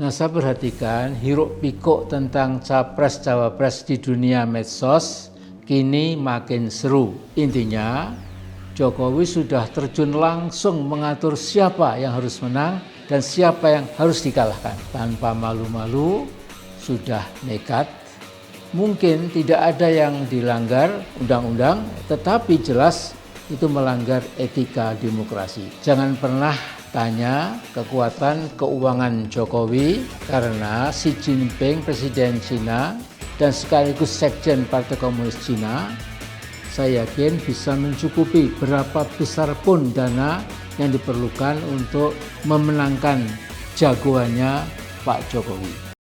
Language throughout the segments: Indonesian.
Nah, saya perhatikan hiruk pikuk tentang capres-cawapres di dunia medsos kini makin seru. Intinya, Jokowi sudah terjun langsung mengatur siapa yang harus menang dan siapa yang harus dikalahkan. Tanpa malu-malu, sudah nekat. Mungkin tidak ada yang dilanggar undang-undang, tetapi jelas itu melanggar etika demokrasi. Jangan pernah tanya kekuatan keuangan Jokowi karena Xi Jinping, Presiden Cina dan sekaligus Sekjen Partai Komunis Cina, saya yakin bisa mencukupi berapa besar pun dana yang diperlukan untuk memenangkan jagoannya Pak Jokowi.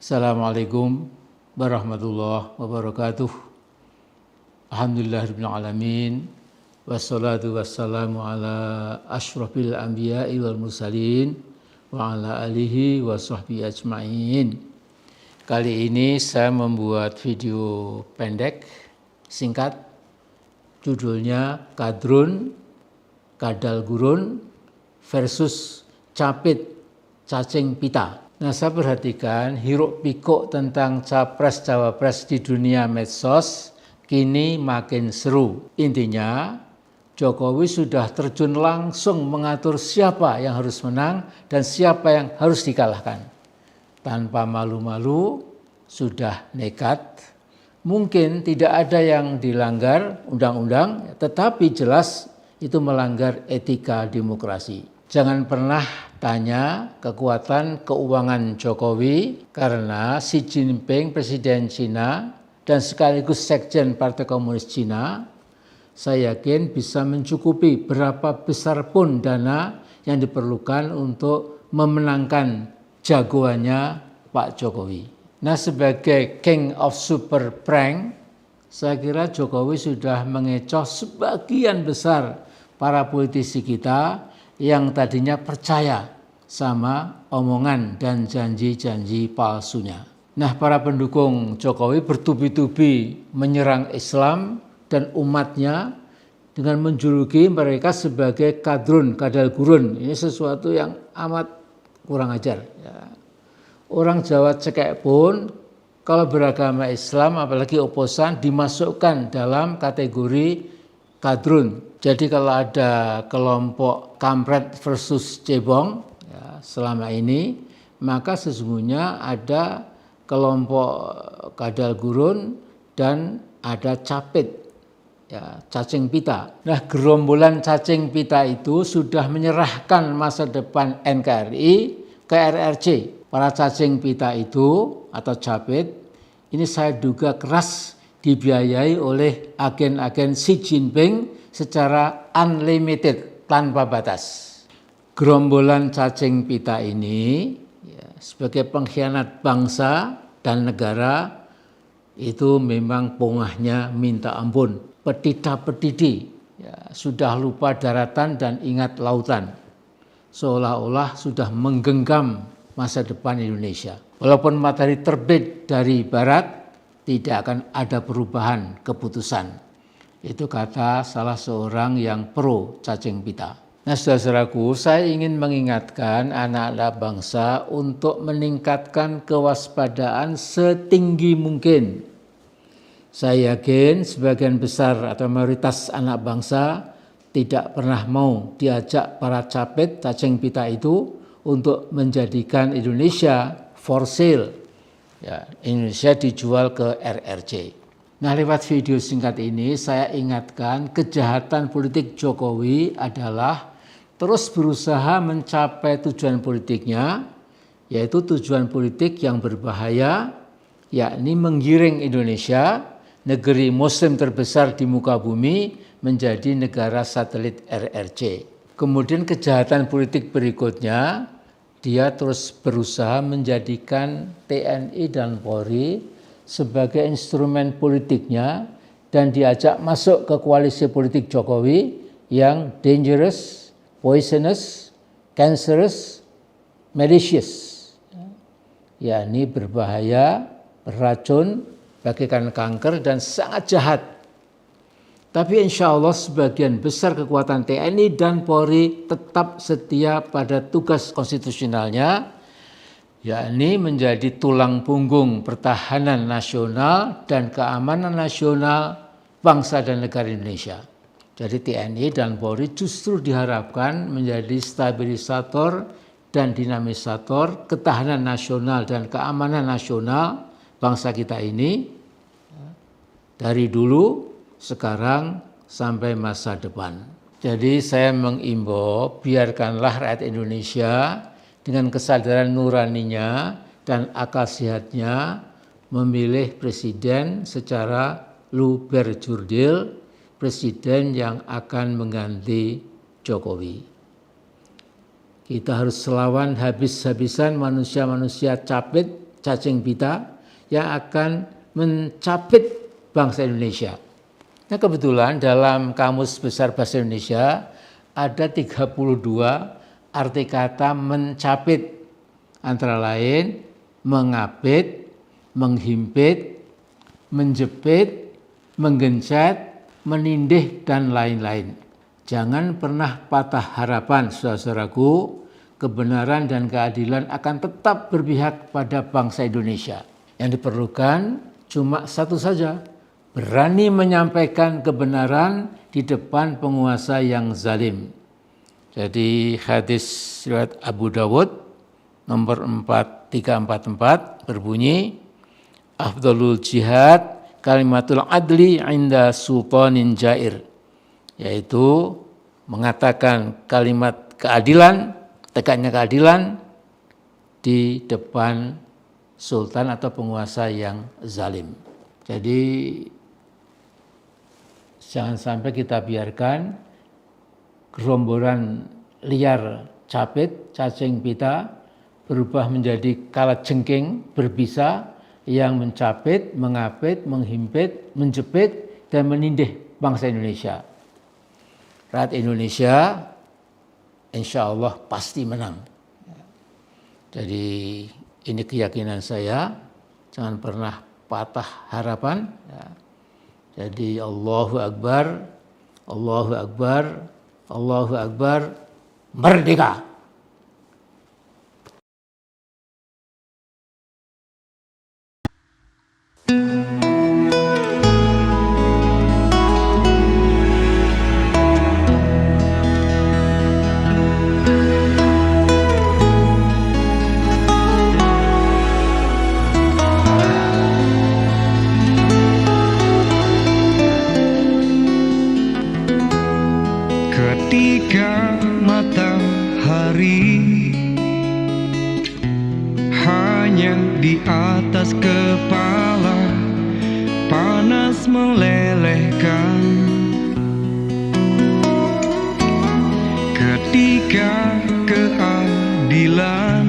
Assalamualaikum warahmatullahi wabarakatuh. Alhamdulillahirrahmanirrahim. Wassalatu wassalamu ala ashrafil anbiya'i wal mursalin wa ala alihi wa sahbihi ajma'in. Kali ini saya membuat video pendek, singkat, judulnya Kadrun, Kadal Gurun versus Capit, Cacing Pita. Nah, saya perhatikan hiruk pikuk tentang capres-cawapres di dunia medsos kini makin seru. Intinya, Jokowi sudah terjun langsung mengatur siapa yang harus menang dan siapa yang harus dikalahkan. Tanpa malu-malu, sudah nekat. Mungkin tidak ada yang dilanggar undang-undang, tetapi jelas itu melanggar etika demokrasi. Jangan pernah tanya kekuatan keuangan Jokowi karena Xi Jinping, Presiden Cina dan sekaligus Sekjen Partai Komunis Cina, saya yakin bisa mencukupi berapa besar pun dana yang diperlukan untuk memenangkan jagoannya Pak Jokowi. Nah, sebagai King of Super Prank, saya kira Jokowi sudah mengecoh sebagian besar para politisi kita yang tadinya percaya sama omongan dan janji-janji palsunya. Nah, para pendukung Jokowi bertubi-tubi menyerang Islam dan umatnya dengan menjuluki mereka sebagai kadrun, kadal gurun. Ini sesuatu yang amat kurang ajar. Ya. Orang Jawa cekek pun kalau beragama Islam, apalagi oposan, dimasukkan dalam kategori kadrun. Jadi kalau ada kelompok kampret versus cebong ya, selama ini, maka sesungguhnya ada kelompok kadal gurun dan ada capit, ya, cacing pita. Nah, gerombolan cacing pita itu sudah menyerahkan masa depan NKRI ke RRC. Para cacing pita itu atau capit, ini saya duga keras dibiayai oleh agen-agen Xi Jinping secara unlimited, tanpa batas. Gerombolan cacing pita ini ya, sebagai pengkhianat bangsa dan negara itu memang pongahnya minta ampun. Petita petidi, ya, sudah lupa daratan dan ingat lautan. Seolah-olah sudah menggenggam masa depan Indonesia. Walaupun matahari terbit dari barat, tidak akan ada perubahan keputusan. Itu kata salah seorang yang pro cacing pita. Nah, saudara-saudaraku, saya ingin mengingatkan anak-anak bangsa untuk meningkatkan kewaspadaan setinggi mungkin. Saya yakin sebagian besar atau mayoritas anak bangsa tidak pernah mau diajak para capit cacing pita itu untuk menjadikan Indonesia for sale. Ya, Indonesia dijual ke RRC. Nah, lewat video singkat ini saya ingatkan kejahatan politik Jokowi adalah terus berusaha mencapai tujuan politiknya, yaitu tujuan politik yang berbahaya, yakni menggiring Indonesia, negeri muslim terbesar di muka bumi, menjadi negara satelit RRC. Kemudian kejahatan politik berikutnya, dia terus berusaha menjadikan TNI dan Polri sebagai instrumen politiknya dan diajak masuk ke koalisi politik Jokowi yang dangerous, poisonous, cancerous, malicious. Yakni berbahaya, beracun, bagaikan kanker dan sangat jahat. Tapi insya Allah sebagian besar kekuatan TNI dan Polri tetap setia pada tugas konstitusionalnya, yakni menjadi tulang punggung pertahanan nasional dan keamanan nasional bangsa dan negara Indonesia. Jadi TNI dan Polri justru diharapkan menjadi stabilisator dan dinamisator ketahanan nasional dan keamanan nasional bangsa kita ini dari dulu, sekarang sampai masa depan. Jadi saya mengimbau biarkanlah rakyat Indonesia dengan kesadaran nuraninya dan akal sehatnya memilih presiden secara luber-jurdil, presiden yang akan mengganti Jokowi. Kita harus lawan habis-habisan manusia-manusia capit, cacing pita yang akan mencapit bangsa Indonesia. Nah, kebetulan dalam Kamus Besar Bahasa Indonesia ada 32 arti kata mencapit, antara lain mengapit, menghimpit, menjepit, menggencet, menindih, dan lain-lain. Jangan pernah patah harapan, saudara-saudaraku, kebenaran dan keadilan akan tetap berpihak pada bangsa Indonesia. Yang diperlukan cuma satu saja, berani menyampaikan kebenaran di depan penguasa yang zalim. Jadi hadis riwayat Abu Dawud nomor 4344 berbunyi, afdalul jihad kalimatul adli inda sultanin jair, yaitu mengatakan kalimat keadilan, tegaknya keadilan di depan sultan atau penguasa yang zalim. Jadi jangan sampai kita biarkan gerombolan liar capit, cacing pita berubah menjadi kalajengking berbisa yang mencapit, mengapit, menghimpit, menjepit, dan menindih bangsa Indonesia. Rakyat Indonesia insya Allah pasti menang. Jadi ini keyakinan saya, jangan pernah patah harapan. Jadi Allahu Akbar, Allahu Akbar, Allahu Akbar, merdeka. Ketika matahari hanya di atas kepala panas melelehkan, ketika keadilan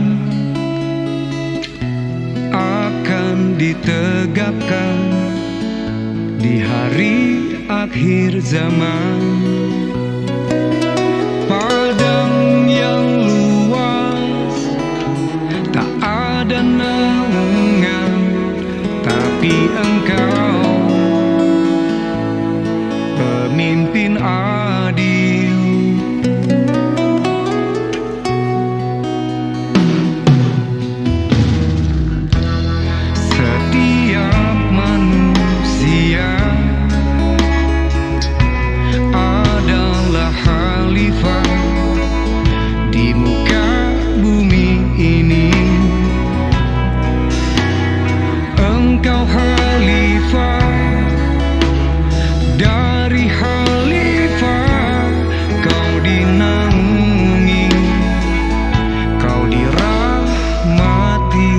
ditegakkan di hari akhir zaman. Padang yang luas, tak ada naungan, tapi Engkau pemimpin adil. Setiap manusia adalah khalifah di muka bumi ini. Engkau khalifah, dari khalifah kau dinaungi, kau dirahmati.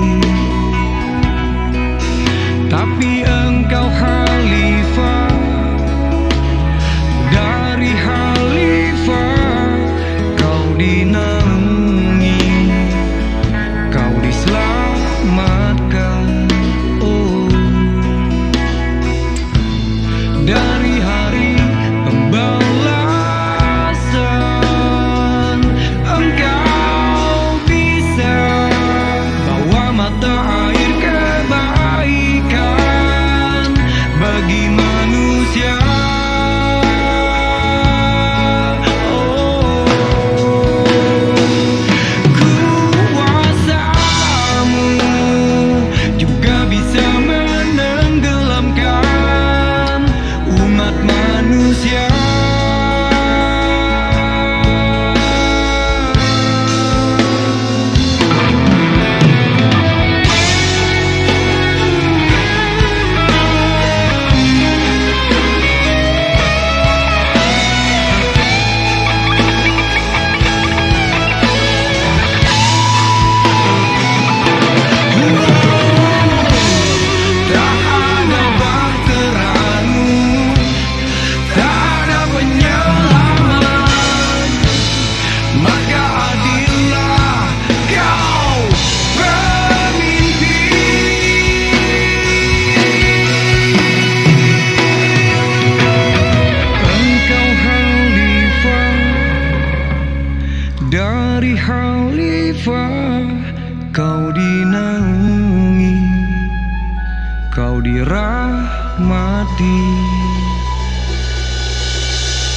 Tapi Engkau khalifah, dari khalifah kau dinaungi, kau diselamatkan. Oh, dari hari pembalasan Engkau bisa bawa mata air kebaikan bagi manusia. Kuasamu juga bisa menenggelamkan umat manusia. Tak ada bahteramu, tak ada penyelamat, maka adillah kau pemimpin. Engkau khalifah, dari khalifah kau dinaungi, kau dirahmati.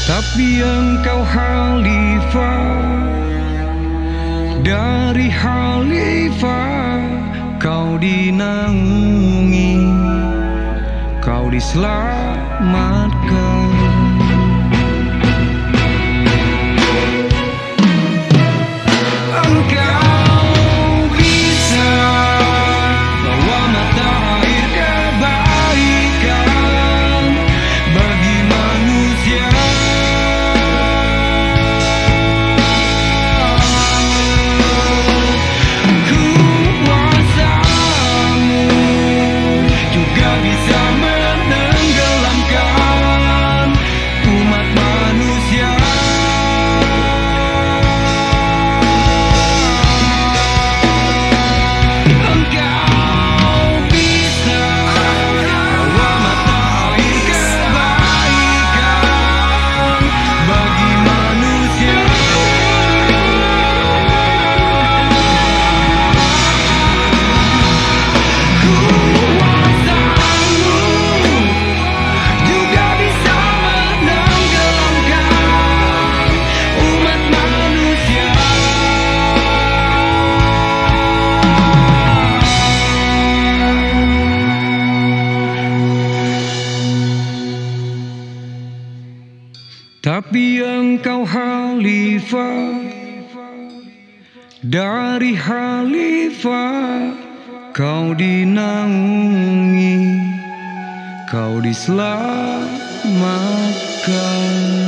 Tapi Engkau khalifah, dari khalifah kau dinaungi, kau diselamatkan. Engkau bisa bawa mata air kebaikan bagi manusia. Kuasamu juga bisa menenggelamkan umat manusia. Engkau bisa bawa mata air kebaikan bagi manusia. Kuasamu juga bisa menenggelamkan umat manusia. Tapi Engkau khalifah, dari khalifah kau dinaungi, kau diselamatkan.